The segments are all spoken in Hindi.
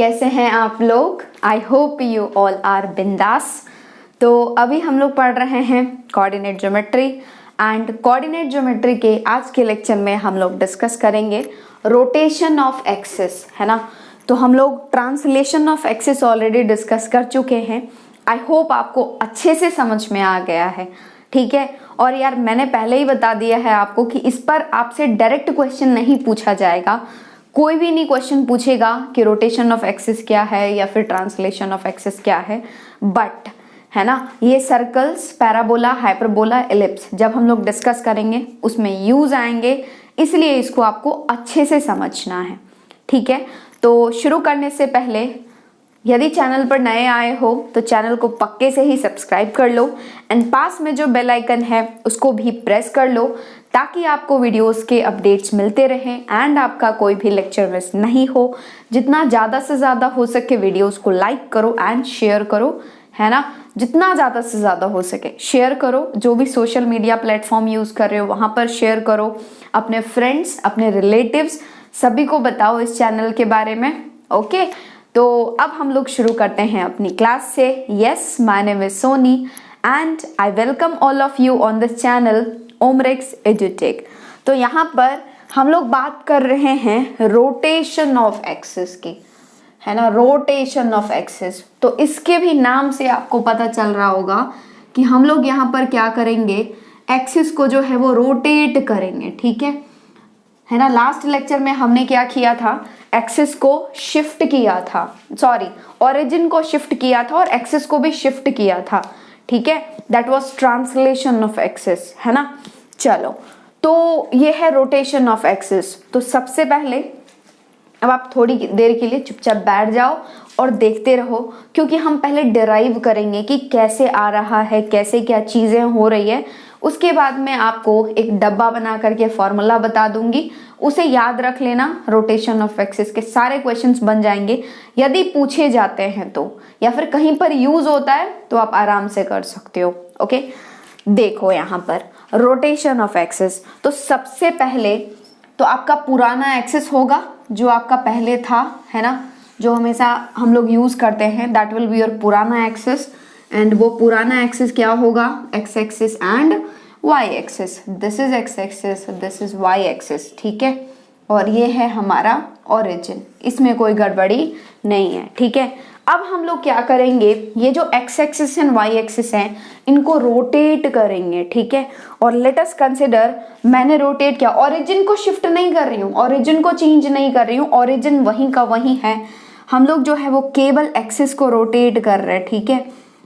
कैसे हैं आप लोग? I hope you all are bindaas. तो अभी हम लोग पढ़ रहे हैं coordinate geometry and coordinate geometry के आज के लेक्चर में हम लोग डिस्कस करेंगे रोटेशन ऑफ एक्सिस, है ना। तो हम लोग translation of axis already discuss कर चुके हैं। आई होप आपको अच्छे से समझ में आ गया है, ठीक है। और यार मैंने पहले ही बता दिया है आपको कि इस पर आपसे डायरेक्ट क्वेश्चन नहीं पूछा जाएगा, कोई भी नहीं क्वेश्चन पूछेगा कि रोटेशन ऑफ एक्सिस क्या है या फिर ट्रांसलेशन ऑफ एक्सिस क्या है। बट है ना, ये सर्कल्स, पैराबोला, हाइपरबोला, एलिप्स जब हम लोग डिस्कस करेंगे उसमें यूज आएंगे, इसलिए इसको आपको अच्छे से समझना है, ठीक है। तो शुरू करने से पहले यदि चैनल पर नए आए हो तो चैनल को पक्के से ही सब्सक्राइब कर लो एंड पास में जो बेल आइकन है उसको भी प्रेस कर लो ताकि आपको वीडियोस के अपडेट्स मिलते रहें एंड आपका कोई भी लेक्चर मिस नहीं हो। जितना ज़्यादा से ज़्यादा हो सके वीडियोस को लाइक करो एंड शेयर करो, है ना। जितना ज़्यादा से ज़्यादा हो सके शेयर करो, जो भी सोशल मीडिया प्लेटफॉर्म यूज़ कर रहे हो वहाँ पर शेयर करो, अपने फ्रेंड्स, अपने रिलेटिव्स सभी को बताओ इस चैनल के बारे में, ओके। तो अब हम लोग शुरू करते हैं अपनी क्लास से। Yes, my name is Soni and I welcome all of you on this channel Omrex एजुटेक। तो यहाँ पर हम लोग बात कर रहे हैं रोटेशन ऑफ एक्सिस की, है ना, रोटेशन ऑफ एक्सिस। तो इसके भी नाम से आपको पता चल रहा होगा कि हम लोग यहाँ पर क्या करेंगे, एक्सिस को जो है वो रोटेट करेंगे, ठीक है ना। लास्ट लेक्चर में हमने क्या किया था, एक्सिस को शिफ्ट किया था, सॉरी ओरिजिन को शिफ्ट किया था और एक्सिस को भी शिफ्ट किया था, ठीक है। That was translation of axis, है ना। चलो, तो ये है रोटेशन ऑफ एक्सिस। तो सबसे पहले अब आप थोड़ी देर के लिए चुपचाप बैठ जाओ और देखते रहो, क्योंकि हम पहले डिराइव करेंगे कि कैसे आ रहा है, कैसे क्या चीज़ें हो रही है। उसके बाद मैं आपको एक डब्बा बना करके फॉर्मूला बता दूंगी, उसे याद रख लेना। रोटेशन ऑफ एक्सिस के सारे क्वेश्चंस बन जाएंगे यदि पूछे जाते हैं तो, या फिर कहीं पर यूज होता है तो आप आराम से कर सकते हो, ओके। देखो यहाँ पर रोटेशन ऑफ एक्सिस, तो सबसे पहले तो आपका पुराना एक्सिस होगा जो आपका पहले था, है ना, जो हमेशा हम लोग यूज करते हैं, दैट विल बी योर पुराना एक्सिस। एंड वो पुराना एक्सिस क्या होगा, X axis and Y axis. This is X axis, this is Y axis, ठीक है। और ये है हमारा ओरिजिन, इसमें कोई गड़बड़ी नहीं है, ठीक है। अब हम लोग क्या करेंगे, ये जो X axis and Y axis हैं इनको रोटेट करेंगे, ठीक है। और लेट अस कंसिडर, मैंने रोटेट किया, ओरिजिन को शिफ्ट नहीं कर रही हूँ, ओरिजिन को चेंज नहीं कर रही हूँ, ओरिजिन वहीं का वहीं है। हम लोग जो है वो केवल एक्सिस को रोटेट कर रहे हैं, ठीक है।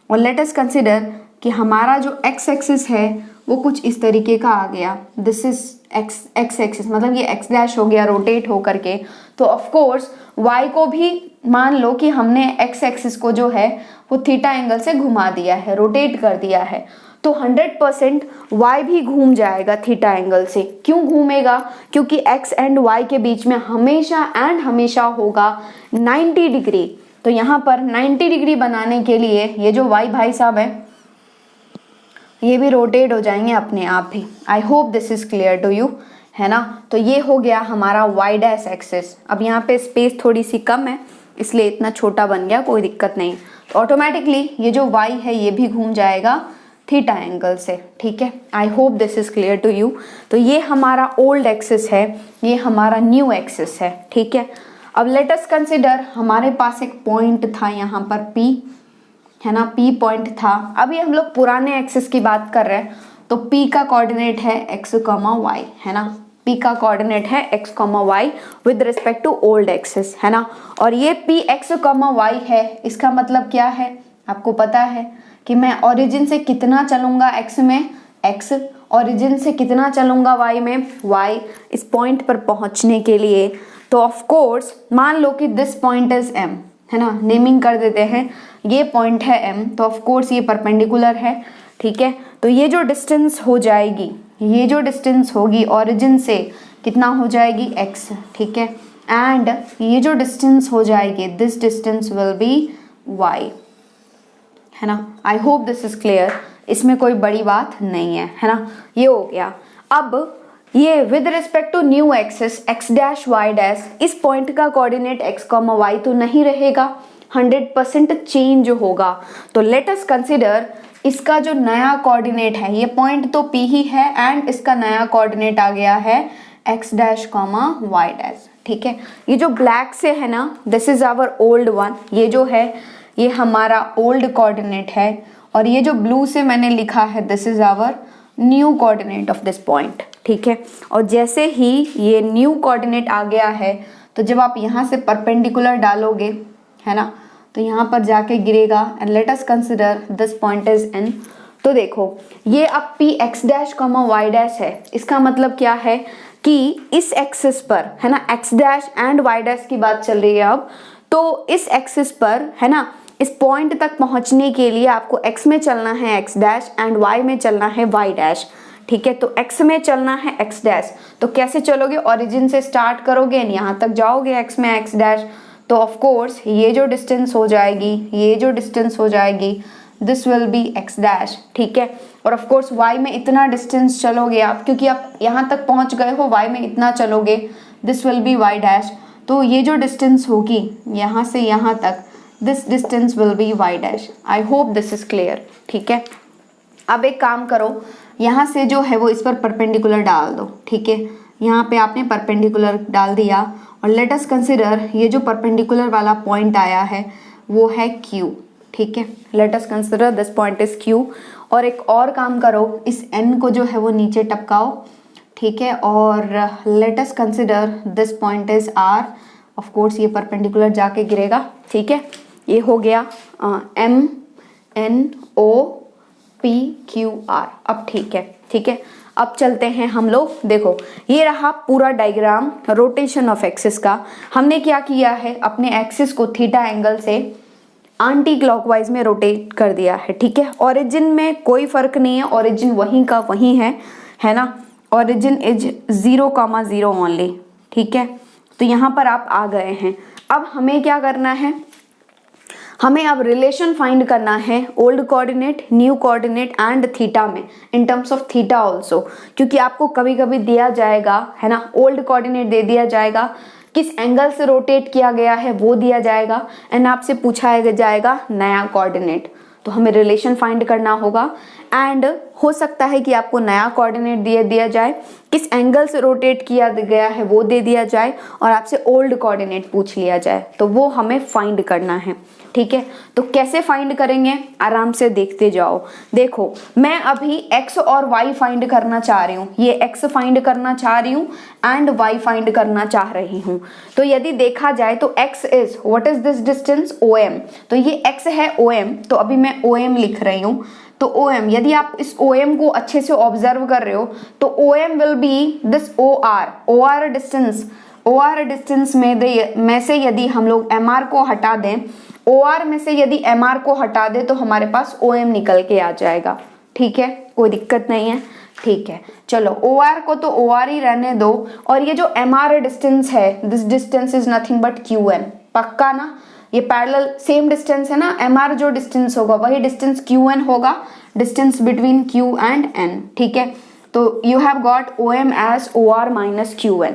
और लेट अस कंसिडर कि हमारा जो एक्स एक्सिस है वो कुछ इस तरीके का आ गया, दिस इज एक्स एक्सिस, मतलब ये एक्स डैश हो गया रोटेट हो करके। तो ऑफ कोर्स वाई को भी मान लो कि हमने एक्स एक्सिस को जो है वो थीटा एंगल से घुमा दिया है, रोटेट कर दिया है, तो 100% वाई भी घूम जाएगा थीटा एंगल से। क्यों घूमेगा, क्योंकि एक्स एंड वाई के बीच में हमेशा एंड हमेशा होगा 90 डिग्री। तो यहाँ पर 90 डिग्री बनाने के लिए ये जो वाई भाई साहब है ये भी रोटेट हो जाएंगे अपने आप ही। I hope this is clear to you, है ना। तो ये हो गया हमारा वाई डैश एक्सिस। अब यहाँ पे स्पेस थोड़ी सी कम है इसलिए इतना छोटा बन गया, कोई दिक्कत नहीं। तो ऑटोमेटिकली ये जो वाई है ये भी घूम जाएगा थीटा एंगल से, ठीक है। I hope this is clear to you. तो ये हमारा ओल्ड एक्सिस है, ये हमारा न्यू एक्सिस है, ठीक है। अब लेट अस कंसिडर, हमारे पास एक पॉइंट था यहाँ पर P, है ना, P पॉइंट था। अभी हम लोग पुराने एक्सिस की बात कर रहे हैं, तो P का कोऑर्डिनेट है x, y, है ना। P का कोऑर्डिनेट है x, y with respect to old axis, है ना। और ये P x, y है, इसका मतलब क्या है आपको पता है कि मैं ओरिजिन से कितना चलूंगा x में x, ओरिजिन से कितना चलूंगा y में y, इस पॉइंट पर पहुंचने के लिए। तो ऑफ कोर्स मान लो कि दिस पॉइंट इज m, है ना, नेमिंग कर देते हैं, ये पॉइंट है m, तो ऑफ कोर्स ये परपेंडिकुलर है, ठीक है। तो ये जो डिस्टेंस हो जाएगी, ये जो डिस्टेंस होगी ओरिजिन से कितना हो जाएगी x, ठीक है। एंड ये जो डिस्टेंस हो जाएगी, this distance will be y, है ना। आई होप दिस इज क्लियर, इसमें कोई बड़ी बात नहीं है, है ना। ये हो गया। अब ये with respect to new axis x dash y dash, इस पॉइंट का कोऑर्डिनेट x, y तो नहीं रहेगा, 100% चेंज होगा। तो लेट अस कंसिडर इसका जो नया कोऑर्डिनेट है, ये पॉइंट तो P ही है एंड इसका नया कोऑर्डिनेट आ गया है x डैश y डैश। ठीक है, ये जो ब्लैक से है ना, this is our old one, ये जो है ये हमारा ओल्ड कोऑर्डिनेट है, और ये जो ब्लू से मैंने लिखा है this is our new coordinate of this point. ठीक है, और जैसे ही ये न्यू कोऑर्डिनेट आ गया है तो जब आप यहाँ से परपेंडिकुलर डालोगे है ना, तो यहाँ पर जाके गिरेगा and let us consider this point is n। तो देखो ये अब p x dash y dash है, इसका मतलब क्या है कि इस एक्सिस पर है ना, x dash and y dash की बात चल रही है अब, तो इस एक्सिस पर है ना, इस पॉइंट तक पहुंचने के लिए आपको x में चलना है x डैश एंड y में चलना है y डैश। ठीक है, तो x में चलना है x डैश, तो कैसे चलोगे, ओरिजिन से स्टार्ट करोगे यहाँ तक जाओगे x में x डैश, तो ऑफ कोर्स ये जो डिस्टेंस हो जाएगी, ये जो डिस्टेंस हो जाएगी, this will be x dash. ठीक है, और ऑफ कोर्स y में इतना डिस्टेंस चलोगे आप, क्योंकि आप यहाँ तक पहुँच गए हो, y में इतना चलोगे, this will be y dash. तो ये जो डिस्टेंस होगी यहाँ से यहाँ तक, this distance will be y dash. I hope this is clear. ठीक है, अब एक काम करो, यहाँ से जो है वो इस पर परपेंडिकुलर डाल दो। ठीक है, यहाँ पे आपने परपेंडिकुलर डाल दिया, और लेट अस कंसिडर ये जो परपेंडिकुलर वाला पॉइंट आया है वो है Q। ठीक है, late us consider this point is Q। और एक और काम करो, इस N को जो है वो नीचे टपकाओ। ठीक है, और let us consider this point is R। Of course ये परपेंडिकुलर जाके गिरेगा। ठीक है, ये हो गया M N O P Q R। अब ठीक है, ठीक है, अब चलते हैं हम लोग। देखो ये रहा पूरा डायग्राम रोटेशन ऑफ एक्सिस का। हमने क्या किया है, अपने एक्सिस को थीटा एंगल से एंटी क्लॉकवाइज में रोटेट कर दिया है। ठीक है, ओरिजिन में कोई फर्क नहीं है, ओरिजिन वहीं का वहीं है ना, ओरिजिन इज 0,0 ओनली। ठीक है, तो यहाँ पर आप आ गए हैं। अब हमें क्या करना है, हमें अब रिलेशन फाइंड करना है old coordinate, new coordinate and theta में, in terms of theta also, क्योंकि आपको कभी कभी दिया जाएगा है ना, ओल्ड कोऑर्डिनेट दे दिया जाएगा, किस एंगल से रोटेट किया गया है वो दिया जाएगा, एंड आपसे पूछा जाएगा नया कोऑर्डिनेट, तो हमें रिलेशन फाइंड करना होगा। एंड हो सकता है कि आपको नया कोऑर्डिनेट दिया जाए, किस एंगल से रोटेट किया गया है वो दे दिया जाए, और आपसे ओल्ड कोऑर्डिनेट पूछ लिया जाए, तो वो हमें फाइंड करना है। ठीक है, तो कैसे फाइंड करेंगे, आराम से देखते जाओ। देखो मैं अभी x और y फाइंड करना चाह रही हूँ, ये x फाइंड करना चाह रही हूँ एंड y फाइंड करना चाह रही हूँ। तो यदि देखा जाए तो x is what is this distance OM, तो ये x है OM, तो अभी मैं OM लिख रही हूँ। तो OM, यदि आप इस OM को अच्छे से ऑब्जर्व कर रहे हो तो OM will be this OR distance में से यदि हम लोग MR को हटा दें, OR में से यदि MR को हटा दे तो हमारे पास OM निकल के आ जाएगा। ठीक है, कोई दिक्कत नहीं है। ठीक है, चलो OR को तो OR ही रहने दो, और ये जो MR डिस्टेंस है, this distance is nothing but QN। पक्का ना, ये पैरेलल सेम डिस्टेंस है ना, MR जो डिस्टेंस होगा वही डिस्टेंस QN होगा, distance between Q and N। ठीक है, तो you have got OM as OR minus QN।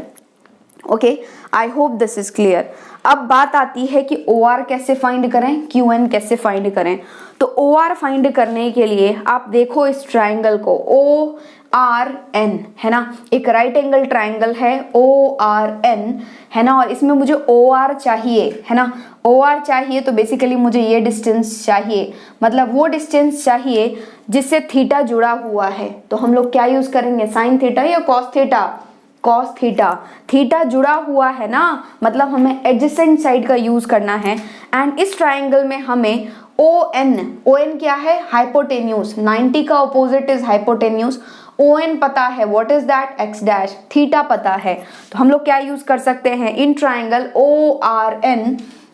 Okay, I hope this is clear. अब बात आती है कि OR कैसे फाइंड करें, QN कैसे फाइंड करें। तो OR फाइंड करने के लिए आप देखो इस ट्राइंगल को, ORN है ना, एक राइट एंगल ट्राइंगल है ORN है ना, और इसमें मुझे OR चाहिए है ना, OR चाहिए, तो बेसिकली मुझे ये डिस्टेंस चाहिए, मतलब वो डिस्टेंस चाहिए जिससे थीटा जुड़ा हुआ है। तो हम लोग क्या यूज करेंगे, साइन थीटा या cos theta, cos theta. Theta जुड़ा हुआ है ना, मतलब हमें एडजेसेंट साइड का यूज करना है। एंड इस ट्राइंगल में हमें ON क्या है, हाइपोटेन्यूज, 90 का ऑपोजिट इज हाइपोटेन्यूज। ON पता है, what is that, x dash. Theta पता है, तो हम लोग क्या यूज कर सकते हैं, इन ट्राइंगल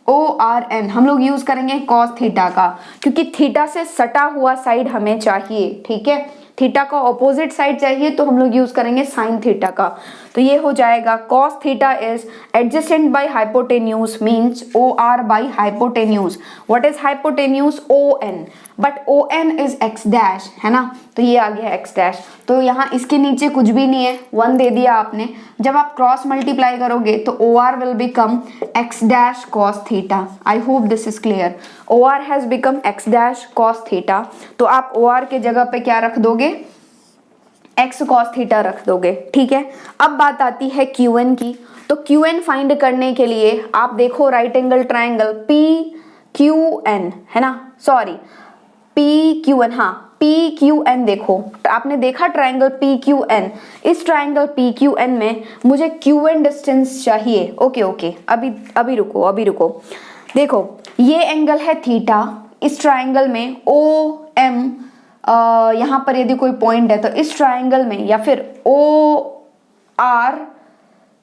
ORN हम लोग यूज करेंगे कॉस थीटा का, क्योंकि थीटा से सटा हुआ साइड हमें चाहिए। ठीक है, थीटा का ऑपोजिट साइड चाहिए, तो हम लोग यूज करेंगे साइन थीटा का। तो ये हो जाएगा cos theta is adjacent by hypotenuse means OR by hypotenuse. What is hypotenuse, ON। But O N is X dash, है ना, तो ये आ गया एक्स डैश। तो यहाँ इसके नीचे कुछ भी नहीं है, 1 दे दिया आपने। जब आप क्रॉस मल्टीप्लाई करोगे तो O R will become X dash cos theta. I hope this is clear. O R has become X dash cos theta, तो आप ओ आर के जगह पे क्या रख दोगे, एक्स कॉस थीटा रख दोगे, ठीक है। अब बात आती है क्यू एन की। तो क्यू एन फाइंड करने के लिए आप देखो right angle triangle P Q N, है ना, सॉरी पी क्यू एन, हाँ पी क्यू एन देखो, आपने देखा ट्राइंगल पी क्यू एन। इस ट्राइंगल पी क्यू एन में मुझे क्यू एन डिस्टेंस चाहिए। ओके ओके, अभी रुको, देखो ये एंगल है थीटा, इस ट्राइंगल में ओ एम, यहाँ पर यदि कोई पॉइंट है तो इस ट्राइंगल में, या फिर ओ आर,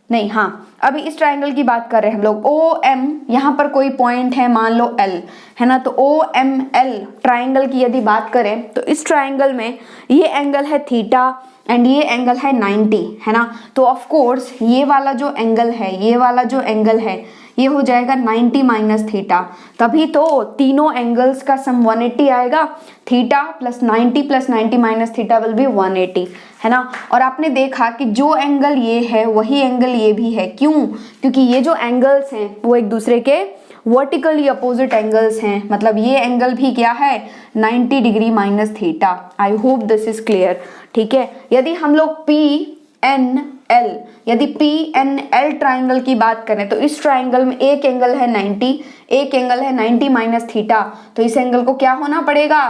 नहीं हाँ अभी इस ट्राइंगल की बात कर रहे हैं हम लोग, ओ एम यहाँ पर कोई पॉइंट है, मान लो एल, है ना, तो ओ एम एल ट्राइंगल की यदि बात करें तो इस ट्राइंगल में ये एंगल है थीटा एंड ये एंगल है 90, है ना। तो ऑफ कोर्स ये वाला जो एंगल है ये हो जाएगा 90 माइनस थीटा, तभी तो तीनों एंगल्स का सम 180 आएगा। Theta plus 90 minus theta will be 180, है ना। और आपने देखा कि जो एंगल ये है वही एंगल ये भी है, क्यों, क्योंकि ये जो एंगल्स हैं वो एक दूसरे के वर्टिकली अपोजिट एंगल्स हैं, मतलब ये एंगल भी क्या है 90 degree minus theta. I hope this is clear, ठीक है। यदि हम लोग यदि पी एन एल ट्राइंगल की बात करें तो इस ट्राइंगल में एक एंगल है 90, एक एंगल है 90 माइनस थीटा, तो इस एंगल को क्या होना पड़ेगा,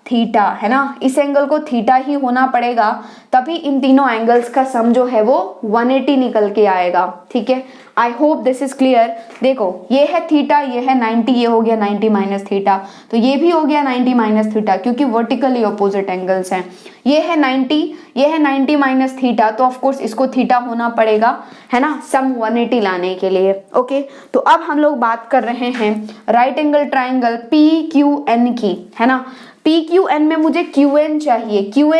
थीटा, है ना, इस एंगल को थीटा ही होना पड़ेगा, तभी इन तीनों एंगल्स का सम जो है वो 180 निकल के आएगा, ठीक है। I hope this is clear. देखो ये है थीटा, ये है 90, ये हो गया 90 माइनस थीटा, तो ये भी हो गया 90 माइनस थीटा, क्योंकि वर्टिकली ऑपोजिट एंगल्स हैं। ये है 90, ये है 90 माइनस थीटा, तो ऑफ कोर्स इसको थीटा होना पड़ेगा, है ना, सम 180 लाने के लिए। ओके, तो अब हम लोग बात कर रहे हैं right angle triangle P Q N की, है ना। पी क्यू एन में मुझे क्यू एन चाहिए, क्यू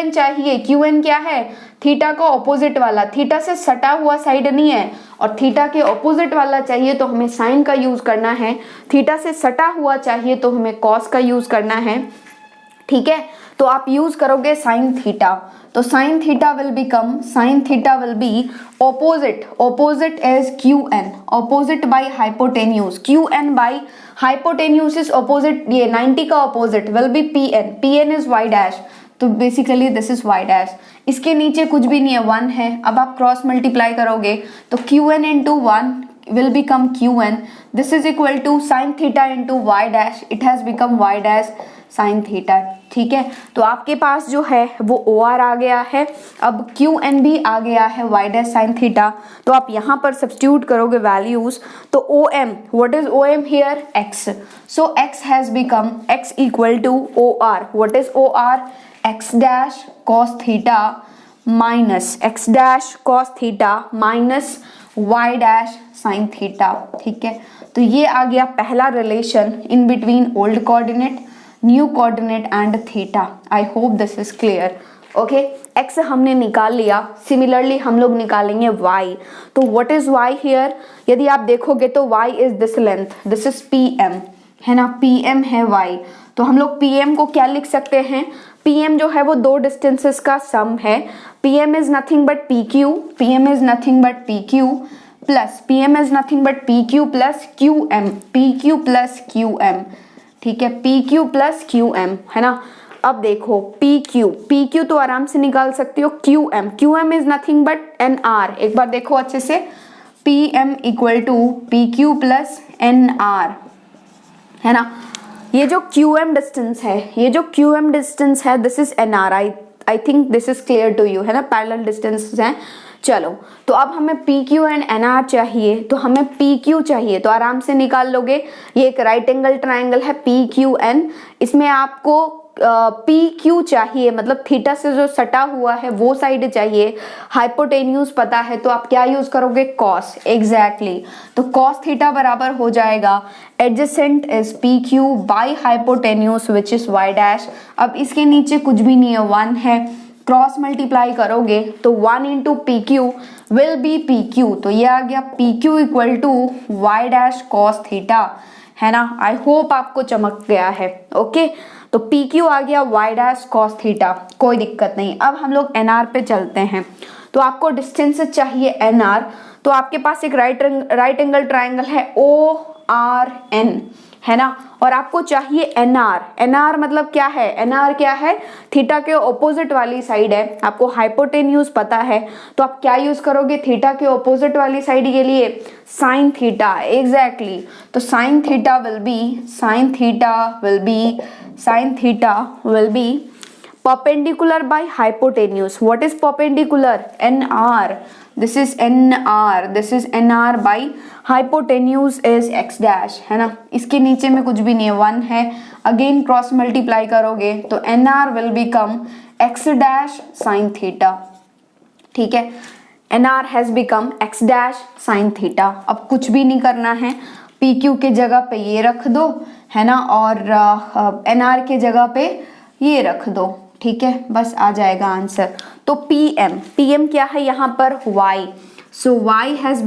एन क्या है, थीटा का ऑपोजिट वाला, थीटा से सटा हुआ साइड नहीं है, और थीटा के ऑपोजिट वाला चाहिए तो हमें साइन का यूज करना है, थीटा से सटा हुआ चाहिए तो हमें कॉस का यूज करना है, ठीक है। तो आप यूज करोगे साइन थीटा, तो sine theta will be opposite as qn, opposite by hypotenuse, qn by hypotenuse is opposite, ये 90 का opposite will be pn is y dash, तो basically this is y dash. इसके नीचे कुछ भी नहीं है, 1 है। अब आप क्रॉस मल्टीप्लाई करोगे तो qn into 1 will become qn, this is equal to sin theta into y dash, it has become y dash sin theta, ठीक है। तो आपके पास जो है वो OR आ गया है, अब QN भी आ गया है y dash sin theta, तो आप यहाँ पर सब्स्टिट्यूट करोगे वैल्यूज, तो OM, what is OM here, x, so x has become x equal to OR, what is OR, x dash cos theta minus x dash cos theta minus y dash sin theta, ठीक है। तो ये आ गया पहला relation in between old coordinate, new coordinate and theta. I hope this is clear. Okay, x हमने निकाल लिया, सिमिलरली हम लोग निकालेंगे y, तो व्हाट इज y हियर, यदि आप देखोगे तो y is this length, this is pm, है ना, pm है y, तो हम लोग pm को क्या लिख सकते हैं, pm जो है वो दो डिस्टेंसेस का सम है, pm is nothing but pq, pm is nothing but pq plus pm is nothing but pq plus qm, pq plus qm, ठीक है, pq प्लस qm, है ना। अब देखो pq तो आराम से निकाल सकते हो, qm is nothing but nr, एक बार देखो अच्छे से, pm equal to pq plus nr, है ना। ये जो qm डिस्टेंस है this is nr, I think this is clear to you, है ना, पैरेलल डिस्टेंस है। चलो, तो अब हमें pq एंड nr चाहिए, तो हमें pq चाहिए तो आराम से निकाल लोगे, ये एक राइट एंगल ट्राइंगल है pqn, इसमें आपको pq चाहिए, मतलब थीटा से जो सटा हुआ है वो साइड चाहिए, हाइपोटेन्यूज पता है तो आप क्या यूज करोगे, कॉस, एग्जैक्टली, तो कॉस थीटा बराबर हो जाएगा adjacent is pq by hypotenuse which is y dash. अब इसके नीचे कुछ भी नहीं है, 1 है, क्रॉस मल्टीप्लाई करोगे तो 1 into P Q will be P Q, तो ये आ गया P Q equal to Y dash cos theta, है ना। आई होप आपको चमक गया है। ओके, तो पी क्यू आ गया वाई डैश कॉस थीटा, कोई दिक्कत नहीं। अब हम लोग एन आर पे चलते हैं। तो आपको डिस्टेंस चाहिए एन आर, तो आपके पास एक राइट एंगल ट्राइंगल है ओ आर एन, है ना, और आपको चाहिए एन आर। एन आर मतलब क्या है, एन आर क्या है, थीटा के ऑपोजिट वाली साइड है। आपको हाइपोटेन्यूज पता है, तो आप क्या यूज करोगे थीटा के ऑपोजिट वाली साइड के लिए, साइन थीटा, एग्जैक्टली। तो sine theta will be perpendicular by hypotenuse. What is perpendicular? NR. This is NR by hypotenuse is x dash, है ना। इसके नीचे में कुछ भी नहीं है, 1 है। अगेन क्रॉस मल्टीप्लाई करोगे तो NR will become x dash sin theta, ठीक है। NR has become x dash sin theta. अब कुछ भी नहीं करना है, PQ के जगह पे ये रख दो, है ना, और NR के जगह पे ये रख दो, ठीक है, बस आ जाएगा आंसर। तो PM क्या है यहाँ पर, y, so y has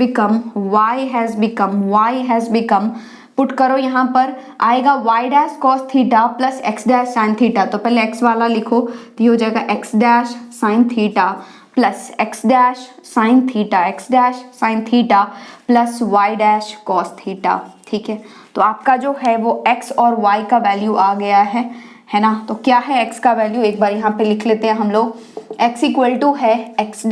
become put करो यहाँ पर आएगा y dash cos theta plus x dash sin theta. तो पहले x वाला लिखो, तो ये हो जाएगा x dash sin theta plus x dash sin theta plus y dash cos theta, ठीक है। तो आपका जो है वो x और y का वैल्यू आ गया है ना। तो क्या है x का वैल्यू, एक बार यहाँ पे लिख लेते हैं हम लोग। x इक्वल टू है x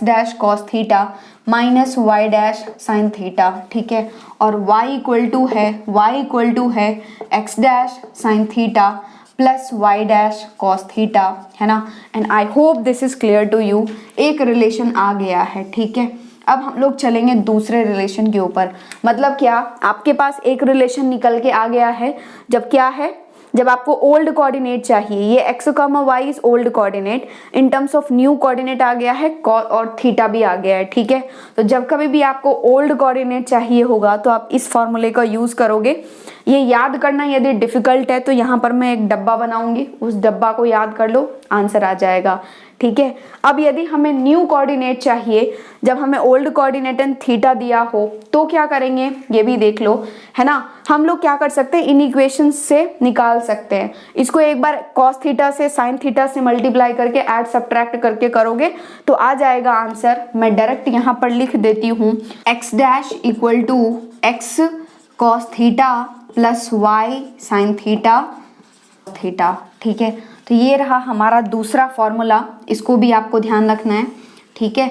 dash cos theta minus y dash sin theta, ठीक है, और y इक्वल टू है x dash sin theta plus y dash cos theta, है ना। And I hope this is clear to you. एक रिलेशन आ गया है, ठीक है। अब हम लोग चलेंगे दूसरे रिलेशन के ऊपर। मतलब क्या, आपके पास एक रिलेशन निकल के आ गया है, जब क्या है, जब आपको ओल्ड कोऑर्डिनेट चाहिए, ये x, y is old coordinate, in terms of new coordinate आ गया है और थीटा भी आ गया है, ठीक है। तो जब कभी भी आपको ओल्ड कोऑर्डिनेट चाहिए होगा तो आप इस फॉर्मूले का यूज करोगे। ये याद करना यदि डिफिकल्ट है तो यहाँ पर मैं एक डब्बा बनाऊंगी, उस डब्बा को याद कर लो, आंसर आ जाएगा, ठीक है। अब यदि हमें न्यू कोऑर्डिनेट चाहिए, जब हमें ओल्ड कोऑर्डिनेट एंड थीटा दिया हो तो क्या करेंगे, ये भी देख लो, है ना। हम लोग क्या कर सकते हैं, इन इक्वेशन से निकाल सकते हैं इसको। एक बार cos थीटा से sin थीटा से मल्टीप्लाई करके ऐड सब्ट्रैक्ट करके करोगे तो आ जाएगा आंसर। मैं डायरेक्ट यहाँ पर लिख देती हूँ, x dash equal to x cos theta plus y sin theta, ठीक है। तो ये रहा हमारा दूसरा फॉर्मूला, इसको भी आपको ध्यान रखना है, ठीक है।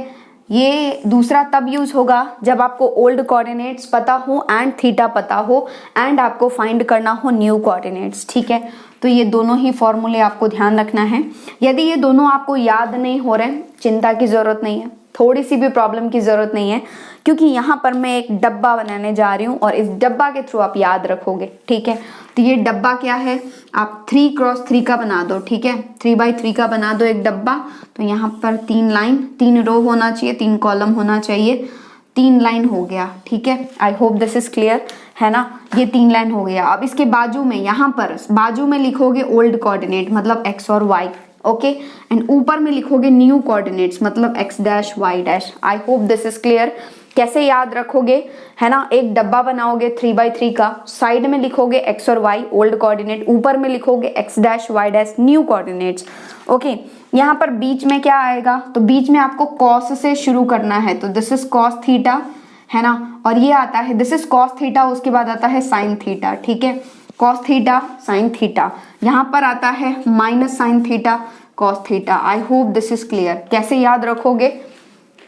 ये दूसरा तब यूज होगा जब आपको ओल्ड कोऑर्डिनेट्स पता हो एंड थीटा पता हो एंड आपको फाइंड करना हो न्यू कोऑर्डिनेट्स, ठीक है। तो ये दोनों ही फॉर्मूले आपको ध्यान रखना है। यदि ये दोनों आपको याद नहीं हो रहे, चिंता की जरूरत नहीं है, थोड़ी सी भी प्रॉब्लम की जरूरत नहीं है, क्योंकि यहाँ पर मैं एक डब्बा बनाने जा रही हूँ और इस डब्बा के थ्रू आप याद रखोगे, ठीक है। तो ये डब्बा क्या है, आप 3x3 का बना दो, ठीक है, 3x3 का बना दो एक डब्बा। तो यहाँ पर 3 लाइन, 3 रो होना चाहिए, 3 कॉलम होना चाहिए, 3 लाइन हो गया, ठीक है। I hope this is clear, है ना। ये 3 लाइन हो गया। अब इसके बाजू में, यहाँ पर बाजू में लिखोगे ओल्ड कोऑर्डिनेट मतलब x और y, ओके, एंड ऊपर में लिखोगे न्यू कोऑर्डिनेट्स मतलब x dash y dash. I hope this is clear. कैसे याद रखोगे, है ना, एक डब्बा बनाओगे 3x3 का, साइड में लिखोगे x और y ओल्ड कोऑर्डिनेट, ऊपर में लिखोगे x dash y dash new coordinates, okay. यहाँ पर बीच में क्या आएगा, तो बीच में आपको cos से शुरू करना है, तो दिस इज cos थीटा, है ना, और ये आता है दिस इज cos थीटा, उसके बाद आता है sin थीटा, ठीक है, cos थीटा sin थीटा। यहाँ पर आता है minus sin theta cos theta. I hope this is clear. कैसे याद रखोगे,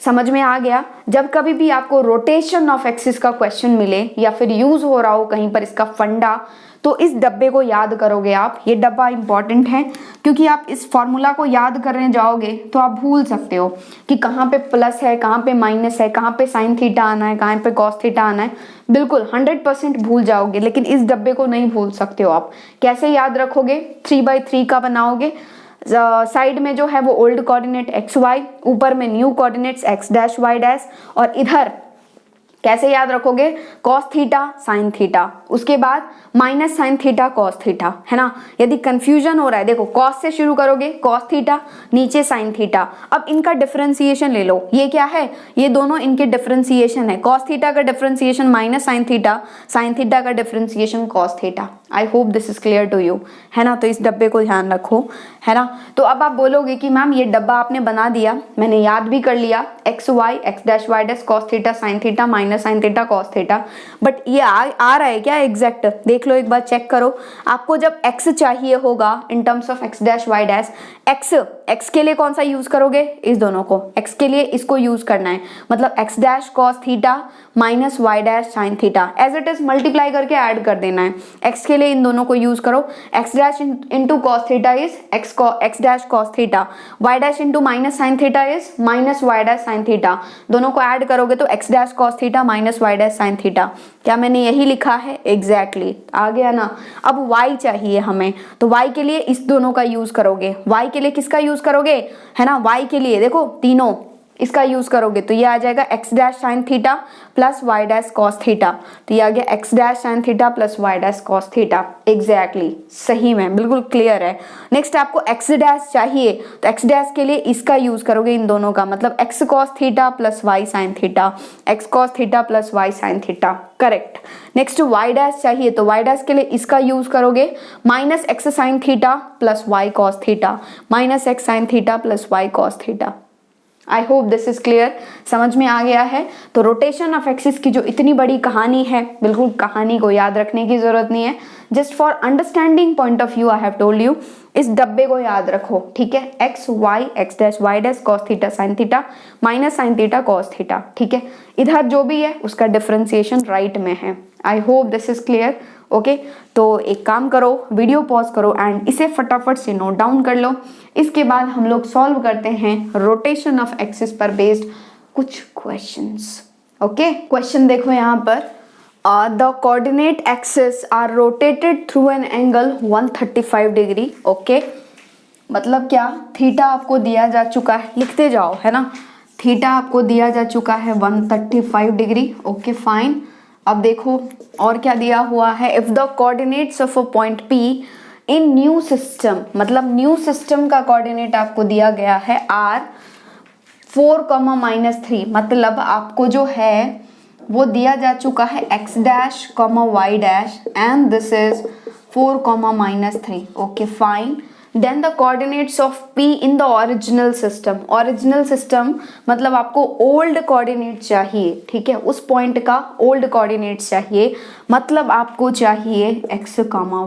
समझ में आ गया। जब कभी भी आपको रोटेशन ऑफ एक्सिस का क्वेश्चन मिले या फिर यूज हो रहा हो कहीं पर इसका फंडा, तो इस डब्बे को याद करोगे आप। ये डब्बा इंपॉर्टेंट है क्योंकि आप इस फॉर्मूला को याद करने जाओगे तो आप भूल सकते हो कि कहाँ पे प्लस है, कहाँ पे माइनस है, कहाँ पे साइन थीटा आना है, कहाँ पे कॉस थीटा आना है, बिल्कुल 100% भूल जाओगे। लेकिन इस डब्बे को नहीं भूल सकते हो आप। कैसे याद रखोगे, 3x3 का बनाओगे, साइड में जो है वो ओल्ड कोऑर्डिनेट एक्स वाई, ऊपर में new coordinates X dash Y dash, और इधर कैसे याद रखोगे, कॉस थीटा साइन थीटा, उसके बाद minus sine theta cos theta, है ना। यदि कंफ्यूजन हो रहा है, देखो कॉस से शुरू करोगे, कॉस थीटा, नीचे साइन थीटा। अब इनका डिफरेंशिएशन ले लो, ये क्या है, ये दोनों इनके डिफरेंशिएशन है। कॉस थीटा का डिफरेंशिएशन माइनस साइन थीटा का differentiation cos theta. I hope this is clear to you, है ना। तो इस डब्बे को ध्यान रखो, है ना। तो अब आप बोलोगे कि मैम ये डब्बा आपने बना दिया, मैंने याद भी कर लिया, X Y X dash Y dash cos theta sine theta minus sine theta cos theta, but ये आ रहा है क्या एग्जैक्ट? देख लो एक बार, चेक करो। आपको जब एक्स चाहिए होगा in terms of X dash Y dash, X के लिए कौन सा यूज करोगे? इस दोनों को, एक्स के लिए इसको यूज करना है, मतलब X dash cos theta minus Y dash sine theta, as it is multiply करके ऐड कर देना है। एक्स के लिए इन दोनों को यूज करो, X dash into cos theta is X dash cos theta, Y dash into minus sine theta is minus Y dash sine theta, दोनों को ऐड करोगे तो X dash cos theta minus Y dash sine theta. क्या मैंने यही लिखा है? एग्जैक्टली आ गया ना। अब y चाहिए हमें, तो y के लिए इस दोनों का यूज करोगे। y के लिए किसका यूज करोगे, है ना, y के लिए देखो तीनों इसका यूज करोगे तो ये आ जाएगा X dash sine theta plus Y dash cos theta, तो ये आ गया X dash sine theta plus Y dash cos theta. Exactly सही में, बिल्कुल क्लियर है। नेक्स्ट आपको एक्स डैश चाहिए, तो एक्स डैश के लिए इसका यूज करोगे इन दोनों का, मतलब X cos theta plus Y sine theta, X cos theta plus Y sine theta, correct. Next Y dash चाहिए, तो वाई डैश के लिए इसका यूज करोगे, minus X sine theta plus Y cos theta, minus X sine theta plus Y cos theta. I hope this is clear, समझ में आ गया है। तो रोटेशन ऑफ एक्सिस की जो इतनी बड़ी कहानी है, बिल्कुल कहानी को याद रखने की जरूरत नहीं है, just for understanding point of view I have told you. इस डब्बे को याद रखो, ठीक है, X dash Y dash cos theta sine theta minus sine theta cos theta, ठीक है। इधर जो भी है उसका डिफरेंशिएशन राइट में है। I hope this is clear, okay. तो एक काम करो, वीडियो पॉज करो एंड इसे फटाफट से नोट डाउन कर लो। इसके बाद हम लोग सॉल्व करते हैं रोटेशन ऑफ एक्सिस पर बेस्ड कुछ क्वेश्चंस, ओके। क्वेश्चन देखो यहाँ पर, the coordinate axis are rotated through an angle 135 degree, okay. मतलब क्या, थीटा आपको दिया जा चुका है, लिखते जाओ, है ना, थीटा आपको दिया जा चुका है 135 डिग्री, ओके फाइन। अब देखो और क्या दिया हुआ है, if the coordinates of a point P in new system, मतलब न्यू सिस्टम का कोऑर्डिनेट आपको दिया गया है R 4,-3, मतलब आपको जो है वो दिया जा चुका है x dash y dash and this is 4,-3, okay fine. Then the coordinates of P in the original system, original system मतलब आपको ओल्ड कोऑर्डिनेट चाहिए, ठीक है, उस पॉइंट का ओल्ड कोऑर्डिनेट चाहिए, मतलब आपको चाहिए x,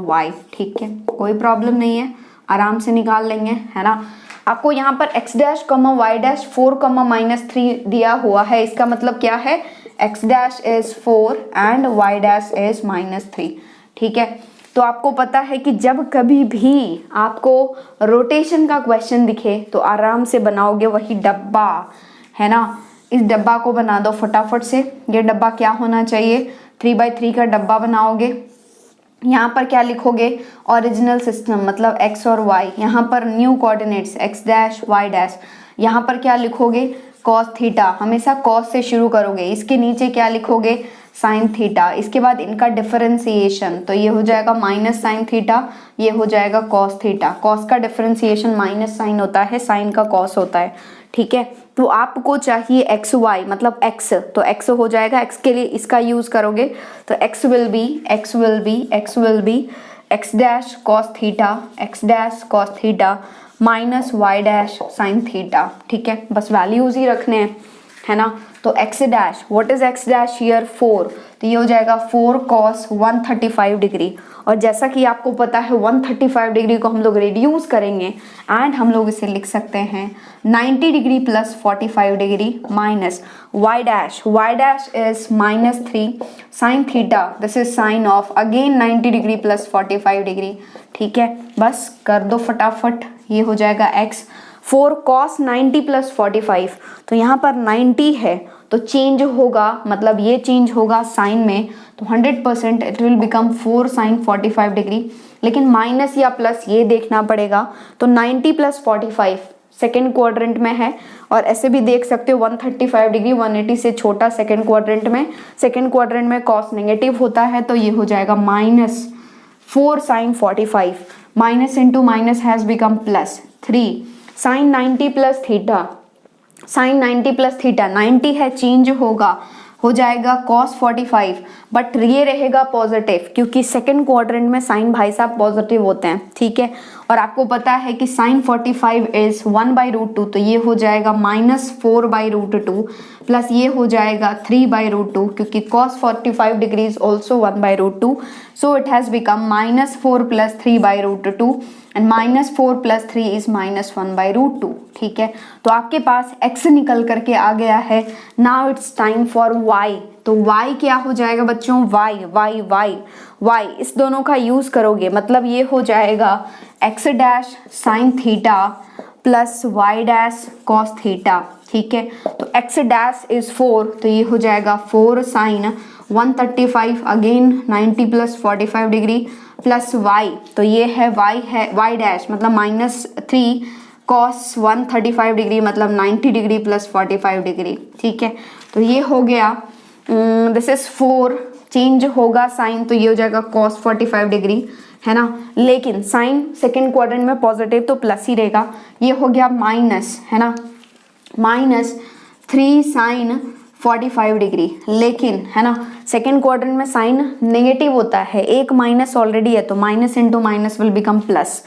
y, ठीक है, कोई प्रॉब्लम नहीं है, आराम से निकाल लेंगे, है ना। आपको यहाँ पर x डैश y डैश 4,-3 दिया हुआ है, इसका मतलब क्या है, x dash is 4 and y dash is -3, ठीक है। तो आपको पता है कि जब कभी भी आपको रोटेशन का क्वेश्चन दिखे तो आराम से बनाओगे वही डब्बा, है ना। इस डब्बा को बना दो फटाफट से। ये डब्बा क्या होना चाहिए, 3x3 का डब्बा बनाओगे। यहाँ पर क्या लिखोगे, ओरिजिनल सिस्टम मतलब x और y, यहाँ पर new coordinates x dash y dash, यहाँ पर क्या लिखोगे, कॉस थीटा, हमेशा कॉस से शुरू करोगे, इसके नीचे क्या लिखोगे, साइन थीटा, इसके बाद इनका डिफरेंशिएशन, तो ये हो जाएगा माइनस साइन थीटा, ये हो जाएगा कॉस थीटा। कॉस का डिफरेंशिएशन माइनस साइन होता है, साइन का कॉस होता है, ठीक है। तो आपको चाहिए एक्स वाई मतलब एक्स, तो एक्स हो जाएगा, एक्स के लिए इसका यूज करोगे तो X will be X dash cos theta minus Y dash sine theta, ठीक है, बस वैल्यूज ही रखने हैं, है ना। तो x dash, what is x dash here, 4, तो ये हो जाएगा 4 cos 135 डिग्री, और जैसा कि आपको पता है 135 डिग्री को हम लोग रिड्यूस करेंगे एंड हम लोग इसे लिख सकते हैं 90 degree plus 45 degree minus y dash is -3 sine theta, this is sine of again 90 degree plus 45 degree, ठीक है, बस कर दो फटाफट, ये हो जाएगा x 4 cos 90 प्लस 45, तो यहाँ पर 90 है तो चेंज होगा, मतलब ये चेंज होगा साइन में, तो 100% it will become 4 sine 45 degree, लेकिन माइनस या प्लस ये देखना पड़ेगा। तो 90 प्लस 45 सेकेंड क्वाड्रेंट में है, और ऐसे भी देख सकते हो 135 डिग्री 180 से छोटा सेकेंड क्वाड्रेंट में कॉस नेगेटिव होता है, तो ये हो जाएगा -4 sine 45, minus into minus has become +3 sine 90 plus theta, 90 है चेंज होगा, हो जाएगा cos 45, बट ये रहेगा पॉजिटिव क्योंकि सेकंड क्वाड्रेंट में साइन भाई साहब पॉजिटिव होते हैं, ठीक है। और आपको पता है कि साइन 45 इज 1/√2, तो ये हो जाएगा -4/√2 प्लस ये हो जाएगा 3/√2 क्योंकि cos 45 degree is also 1/√2, so it has become -4 + 3/√2 and -4 + 3 is -1/√2, ठीक है। तो आपके पास x निकल करके आ गया है। Now it's time for y, तो y क्या हो जाएगा बच्चों, y इस दोनों का यूज करोगे, मतलब ये हो जाएगा x' sin theta plus y' cos theta, ठीक है। तो x' इज 4, तो ये हो जाएगा 4 sin 135 again 90 + 45 degree plus y, तो ये है y' मतलब -3 cos 135 डिग्री मतलब 90 डिग्री प्लस 45 डिग्री, ठीक है। तो ये हो गया, दिस इज 4, चेंज होगा साइन, तो ये हो जाएगा cos 45 डिग्री, है ना। लेकिन साइन सेकेंड क्वाड्रेंट में पॉजिटिव तो प्लस ही रहेगा, ये हो गया माइनस, है ना, -3 sin 45 डिग्री। लेकिन है ना सेकेंड क्वाड्रेंट में साइन नेगेटिव होता है, एक माइनस ऑलरेडी है तो minus into minus will become plus,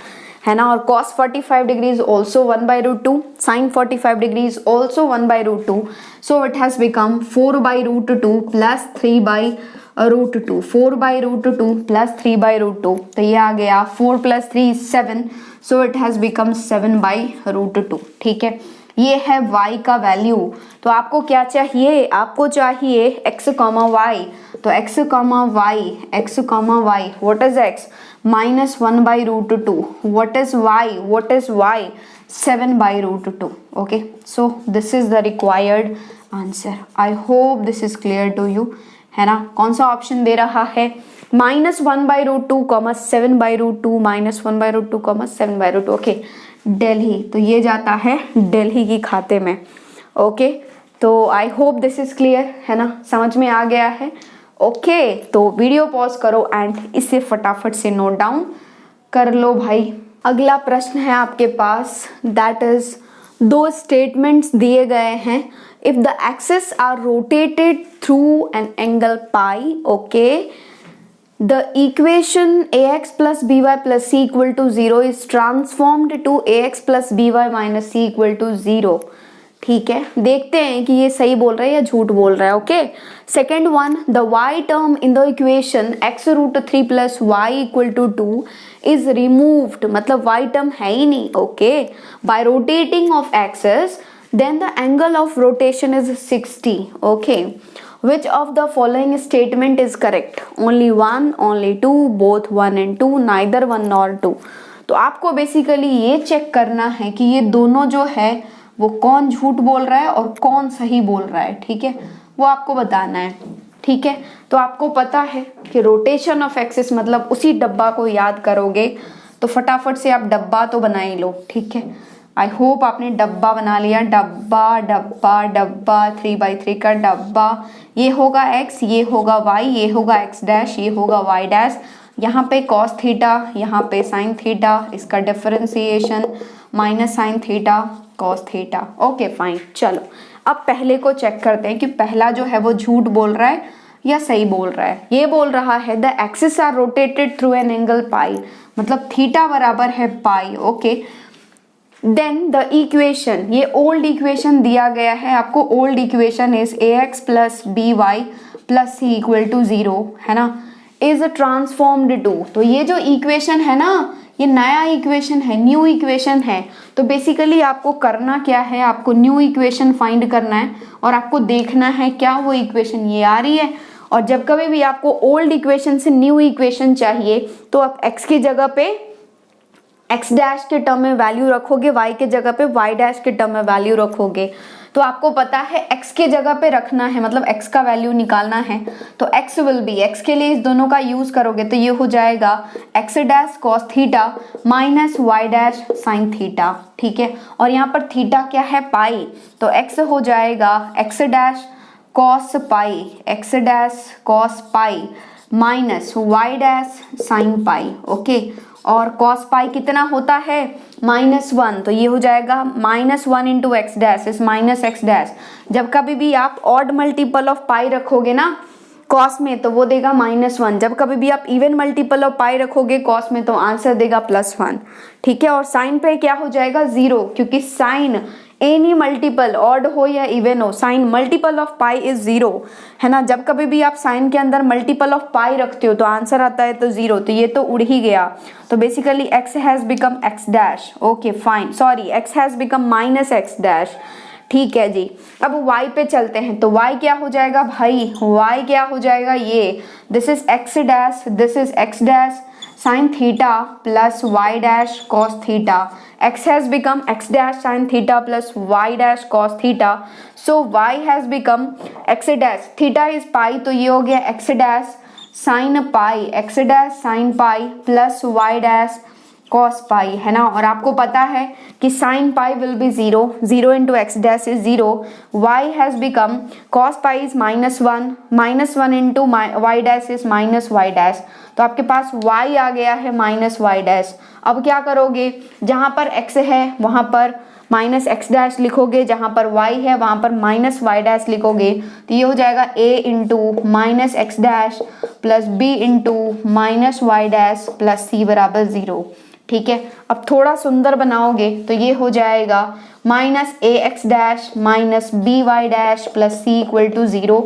है ना। और cos 45 degree is also 1/√2, sin 45 degree is also 1/√2, so it has become 4/√2 plus 3/√2, 4/√2 plus 3/√2, तो ये आ गया 4 + 3 is 7, so it has become 7/√2, ठीक है। ये है y का वैल्यू। तो आपको क्या चाहिए, आपको चाहिए x, y, तो x, y, what is x, -1/√2, what is y, 7/√2, okay, so this is the required answer. I hope this is clear to you, है ना। कौन सा ऑप्शन दे रहा है, -1/√2, 7/√2, -1/√2, 7/√2, ओके। दिल्ली, तो ये जाता है दिल्ली की खाते में, ओके। तो आई होप दिस इज क्लियर, है ना, समझ में आ गया है, ओके। तो वीडियो पॉज करो एंड इसे फटाफट से नोट डाउन कर लो भाई। अगला प्रश्न है आपके पास, दैट इज, दो स्टेटमेंट्स दिए गए हैं, if the axis are rotated through an angle pi, okay, the equation ax plus by plus c equal to 0 is transformed to ax plus by minus c equal to 0, ठीक है। देखते हैं कि ये सही बोल रहा है या झूठ बोल रहा है, okay. Second one, the y term in the equation x√3 plus y equal to 2 is removed, मतलब y टर्म है ही नहीं, okay, by rotating of axis, then the angle of rotation is 60, okay. Which of the following statement is correct? Only one, only two, both 1 and 2, neither 1 nor 2. तो आपको बेसिकली ये चेक करना है कि ये दोनों जो है वो कौन झूठ बोल रहा है और कौन सही बोल रहा है, ठीक है, वो आपको बताना है, ठीक है। तो आपको पता है कि रोटेशन ऑफ एक्सिस मतलब उसी डब्बा को याद करोगे, तो फटाफट से आप डब्बा तो बना ही लो, ठीक है। आई होप आपने डब्बा बना लिया, डब्बा 3/3 का डब्बा, ये होगा x, ये होगा y, ये होगा x', ये होगा y', यहाँ पे cos थीटा, यहाँ पे sin थीटा, इसका differentiation -sin theta cos theta, okay fine. चलो अब पहले को चेक करते हैं कि पहला जो है वो झूठ बोल रहा है या सही बोल रहा है। ये बोल रहा है the axis are rotated through an angle pi, मतलब थीटा बराबर है pi, okay. Then the equation, ये ओल्ड इक्वेशन दिया गया है आपको, old equation is ax plus by plus c equal to 0, है ना, इज ट्रांसफॉर्म्ड टू, तो ये जो इक्वेशन है ना ये नया इक्वेशन है, न्यू इक्वेशन है। तो बेसिकली आपको करना क्या है, आपको न्यू इक्वेशन फाइंड करना है और आपको देखना है क्या वो इक्वेशन ये आ रही है। और जब कभी भी आपको ओल्ड इक्वेशन से न्यू इक्वेशन चाहिए तो आप x की जगह पे x' के टर्म में वैल्यू रखोगे, y के जगह पे y' के टर्म में वैल्यू रखोगे। तो आपको पता है x के जगह पे रखना है, मतलब x का वैल्यू निकालना है, तो x विल बी, x के लिए इस दोनों का यूज करोगे तो ये हो जाएगा x' cos theta minus y' sin theta, ठीक है। और यहाँ पर थीटा क्या है, पाई, तो x हो जाएगा x' cos पाई, x' cos pi minus y' sin पाई, ओके। और कॉस पाई कितना होता है -1, तो ये हो जाएगा -1 into x dash is minus x dash. जब कभी भी आप ऑड मल्टीपल ऑफ पाई रखोगे ना कॉस में तो वो देगा -1, जब कभी भी आप इवन मल्टीपल ऑफ पाई रखोगे कॉस में तो आंसर देगा +1। ठीक है, और साइन पे क्या हो जाएगा 0, क्योंकि साइन एनी मल्टीपल ऑड हो या इवन हो, sine multiple of pi is 0 है ना। जब कभी भी आप साइन के अंदर मल्टीपल ऑफ पाई रखते हो तो आंसर आता है तो 0, तो ये तो उड़ ही गया। तो basically x has become x dash, okay fine, sorry x has become -x dash. ठीक है जी, अब y पे चलते हैं, तो y क्या हो जाएगा भाई, y क्या हो जाएगा, ये this is x dash, this is x dash sine theta plus y dash cos theta. x has become x dash sine theta plus y dash cos theta, so y has become x dash, theta is pi तो ये हो गया x dash sine pi, x dash sine pi plus y dash cos pi, है ना। और आपको पता है कि sine pi will be 0, 0 into x dash is 0, y has become cos pi is -1 into y dash is -y dash, तो आपके पास y आ गया है -y डैश। अब क्या करोगे, जहां पर x है वहां पर -x डैश लिखोगे, जहां पर y है वहां पर -y डैश लिखोगे, तो ये हो जाएगा a into -x dash plus b into -y dash plus c बराबर 0। ठीक है, अब थोड़ा सुंदर बनाओगे तो ये हो जाएगा -ax dash -by dash plus c equal to 0।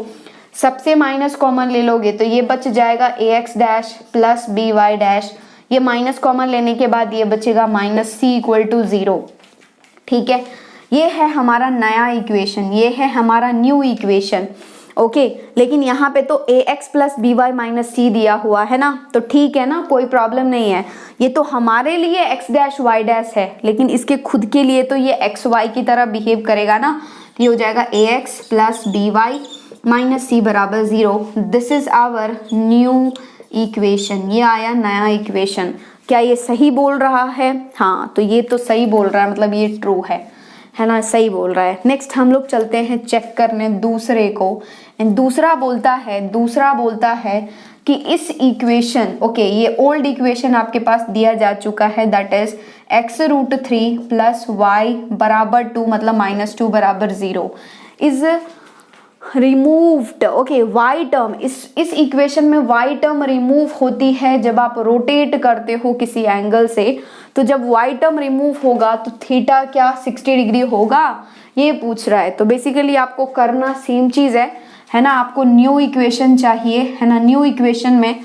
सबसे माइनस कॉमन ले लोगे तो ये बच जाएगा ax dash plus by dash, ये माइनस कॉमन लेने के बाद ये बचेगा -c इक्वल टू 0। ठीक है, ये है हमारा नया इक्वेशन, ये है हमारा न्यू इक्वेशन। ओके, लेकिन यहाँ पे तो ax plus by minus c दिया हुआ है ना, तो ठीक है ना, कोई प्रॉब्लम नहीं है। ये तो हमारे लिए x डैश y डैश है, लेकिन इसके खुद के लिए तो ये x y की तरह बिहेव करेगा ना, तो ये हो जाएगा ax plus by minus c बराबर 0। This is our new equation, ये आया नया इक्वेशन। क्या ये सही बोल रहा है, हाँ तो ये तो सही बोल रहा है, मतलब ये ट्रू है ना, सही बोल रहा है। नेक्स्ट हम लोग चलते हैं चेक करने दूसरे को, दूसरा बोलता है कि इस इक्वेशन, ओके ये ओल्ड इक्वेशन आपके पास दिया जा चुका है, that is x√3 plus y बराबर 2 मतलब -2 बराबर 0 is removed. Okay, y term, इस इक्वेशन में y टर्म रिमूव होती है जब आप रोटेट करते हो किसी एंगल से, तो जब y टर्म रिमूव होगा तो थीटा क्या 60 डिग्री होगा, ये पूछ रहा है। तो बेसिकली आपको करना सेम चीज है ना, आपको न्यू इक्वेशन चाहिए, है ना। न्यू इक्वेशन में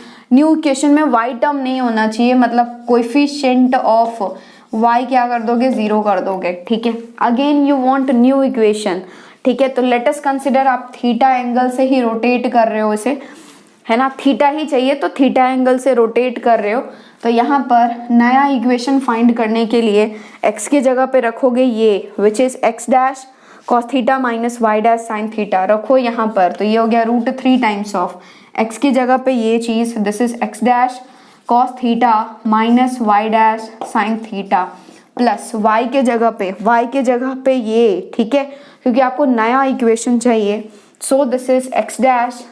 y टर्म नहीं होना चाहिए, मतलब कोएफिशिएंट ऑफ y क्या कर दोगे, 0 कर दोगे। ठीक है, again you want new equation. ठीक है, तो लेट अस कंसिडर आप थीटा एंगल से ही रोटेट कर रहे हो इसे, है ना, थीटा ही चाहिए तो थीटा एंगल से रोटेट कर रहे हो, तो यहाँ पर नया इक्वेशन फाइंड करने के लिए x की जगह पे रखोगे ये which is x dash cos theta minus y dash sine theta, रखो यहाँ पर, तो ये हो गया √3 टाइम्स ऑफ x की जगह पे ये चीज, this is x dash cos theta minus y dash sine theta plus y के जगह पे ये, ठीक है, क्योंकि आपको नया इक्वेशन चाहिए, so this is x dash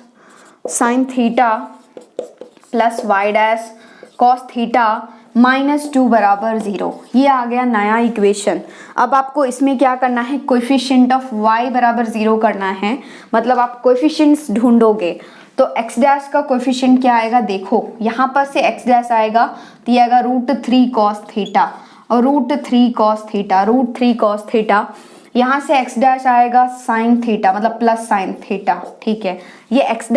sine theta plus y dash cos theta -2 बराबर 0, ये आ गया नया इक्वेशन। अब आपको इसमें क्या करना है, कोएफिशिएंट ऑफ y बराबर 0 करना है, मतलब आप कोएफिशिएंट्स ढूंढोगे, तो x डैश का कोएफिशिएंट क्या आएगा, देखो यहाँ पर से x डैश आएगा तो ये आएगा √3 कॉस थीटा और √3 कॉस थीटा, यहाँ से x डैश आएगा साइन थीटा मतलब प्लस साइन थीटा। ठीक है, ये x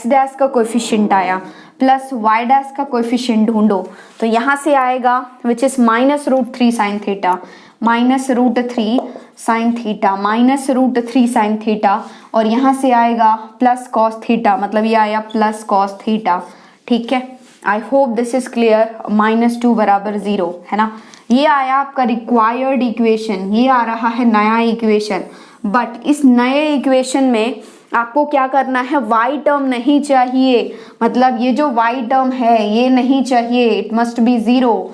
डैश का कोएफिशिएंट आया, प्लस y डैश का कोएफिशिएंट ढूंढो, तो यहाँ से आएगा which is -√3 sine theta -√3 sine theta और यहाँ से आएगा प्लस कॉस थीटा, मतलब ये आया प्लस कॉस थीटा। ठीक है, I hope this is clear. -2 बराबर 0 है ना, ये आया आपका रिक्वायर्ड इक्वेशन, ये आ रहा है नया इक्वेशन। बट इस नए इक्वेशन में आपको क्या करना है, y टर्म नहीं चाहिए, मतलब ये जो y टर्म है ये नहीं चाहिए, इट मस्ट बी जीरो,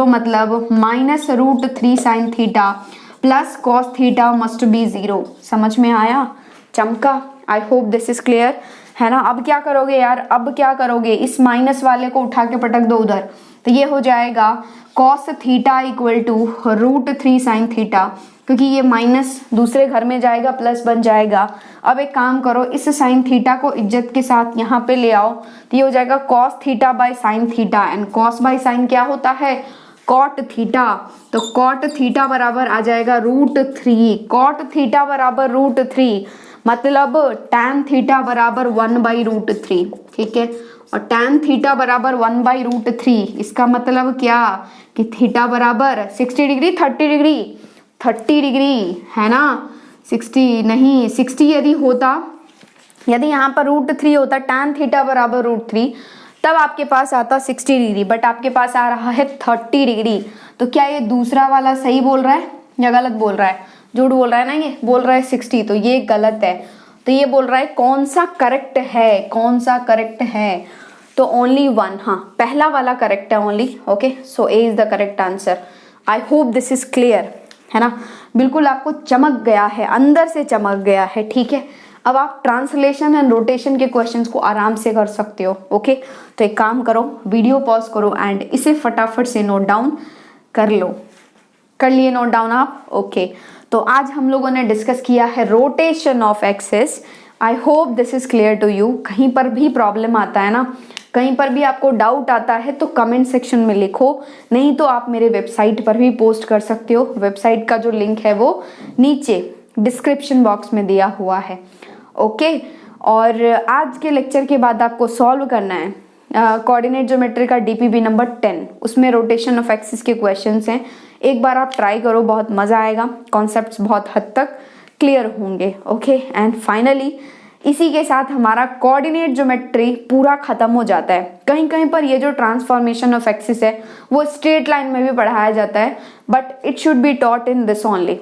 मतलब -√3 sign theta plus cos theta must be 0। समझ में आया, चमका? आई होप दिस इज क्लियर। है ना। अब क्या करोगे यार, अब क्या करोगे, इस माइनस वाले को उठा के पटक दो उधर, तो ये हो जाएगा cos theta equal to √3 sin theta, क्योंकि ये माइनस दूसरे घर में जाएगा प्लस बन जाएगा। अब एक काम करो, इस साइन थीटा को इज्जत के साथ यहाँ पे ले आओ, तो ये हो जाएगा cos theta by sine theta, and cos by sine क्या होता है, cot थीटा। तो cot थीटा बराबर आ जाएगा √3, cot थीटा बराबर √3, मतलब tan थीटा बराबर 1/√3, ठीक है। और tan थीटा बराबर 1/√3, इसका मतलब क्या कि थीटा बराबर 60 डिग्री 30 डिग्री 30 डिग्री, है ना। 60 नहीं, 60 यदि होता, यदि यहाँ पर √3 होता, tan थीटा बराबर √3, तब आपके पास आता 60 डिग्री, बट आपके पास आ रहा है 30 डिग्री। तो क्या ये दूसरा वाला सही बोल रहा है या गलत बोल रहा है, झूठ बोल रहा है ना, ये बोल रहा है 60, तो ये गलत है। तो ये बोल रहा है कौन सा करेक्ट है, कौन सा करेक्ट है, तो ओनली वन, हाँ पहला वाला करेक्ट है only, okay. So A is the correct answer. I hope this is clear, है ना, बिल्कुल आपको चमक गया है, अंदर से चमक गया है, ठीक है। अब आप ट्रांसलेशन एंड रोटेशन के क्वेश्चंस को आराम से कर सकते हो, ओके। तो एक काम करो, वीडियो पॉज करो एंड इसे फटाफट से नोट डाउन कर लो। कर लिए नोट डाउन आप, ओके। तो आज हम लोगों ने डिस्कस किया है rotation of axis. I hope this is clear to you. कहीं पर भी प्रॉब्लम आता है ना, कहीं पर भी आपको डाउट आता है तो कमेंट सेक्शन में लिखो, नहीं तो आप मेरे वेबसाइट पर भी पोस्ट कर सकते हो। वेबसाइट का जो लिंक है वो नीचे डिस्क्रिप्शन बॉक्स में दिया हुआ है, ओके। और आज के लेक्चर के बाद आपको सॉल्व करना है कोऑर्डिनेट ज्योमेट्री का डीपीबी नंबर 10, उसमें रोटेशन ऑफ एक्सिस के क्वेश्चंस हैं। एक बार आप ट्राई करो, बहुत मजा आएगा, कॉन्सेप्ट्स बहुत हद तक क्लियर होंगे, ओके। एंड फाइनली इसी के साथ हमारा कोऑर्डिनेट ज्योमेट्री पूरा खत्म हो जाता है। कहीं कहीं पर ये जो ट्रांसफॉर्मेशन ऑफ एक्सिस है वो स्ट्रेट लाइन में भी पढ़ाया जाता है, but it should be taught in this only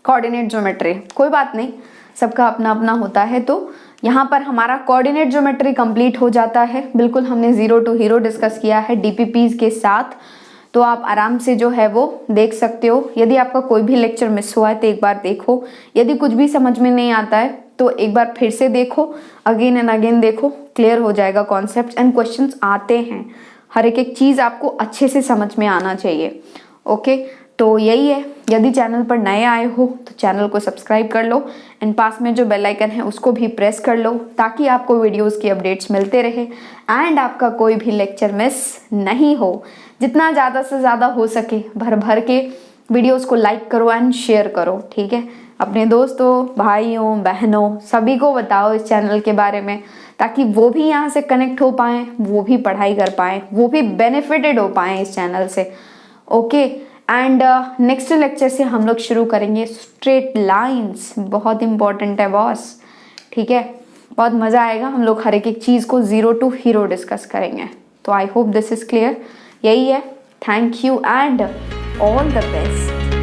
coordinate geometry. कोई बात नहीं, सबका अपना अपना होता है। तो यहाँ पर हमारा कोऑर्डिनेट ज्योमेट्री कंप्लीट हो जाता है। बिल्कुल हमने जीरो टू हीरो डिस्कस किया है डीपीपीज के साथ, तो आप आराम से जो है वो देख सकते हो। यदि आपका कोई भी लेक्चर मिस हुआ है तो एक बार देखो, यदि कुछ भी समझ में नहीं आता है तो एक बार फिर से देखो, अगेन एंड अगेन देखो, क्लियर हो जाएगा कॉन्सेप्ट एंड क्वेश्चंस आते हैं। हर एक चीज आपको अच्छे से समझ में आना चाहिए, ओके। तो यही है, यदि चैनल पर नए आए हो तो चैनल को सब्सक्राइब कर लो एंड पास में जो बेल आइकन है उसको भी प्रेस कर लो, ताकि आपको वीडियोस की अपडेट्स मिलते रहे एंड आपका कोई भी लेक्चर मिस नहीं हो। जितना ज़्यादा से ज़्यादा हो सके भर भर के वीडियोस को लाइक करो एंड शेयर करो, ठीक है। अपने दोस्तों, भाइयों, बहनों सभी को बताओ इस चैनल के बारे में, ताकि वो भी यहाँ से कनेक्ट हो पाएँ, वो भी पढ़ाई कर पाएँ, वो भी बेनिफिटेड हो पाएँ इस चैनल से, ओके। एंड नेक्स्ट लेक्चर से हम लोग शुरू करेंगे स्ट्रेट लाइंस, बहुत इंपॉर्टेंट है बॉस, ठीक है। बहुत मज़ा आएगा, हम लोग हर एक चीज़ को जीरो टू हीरो डिस्कस करेंगे। तो आई होप दिस इज क्लियर। यही है, thank you and all the best.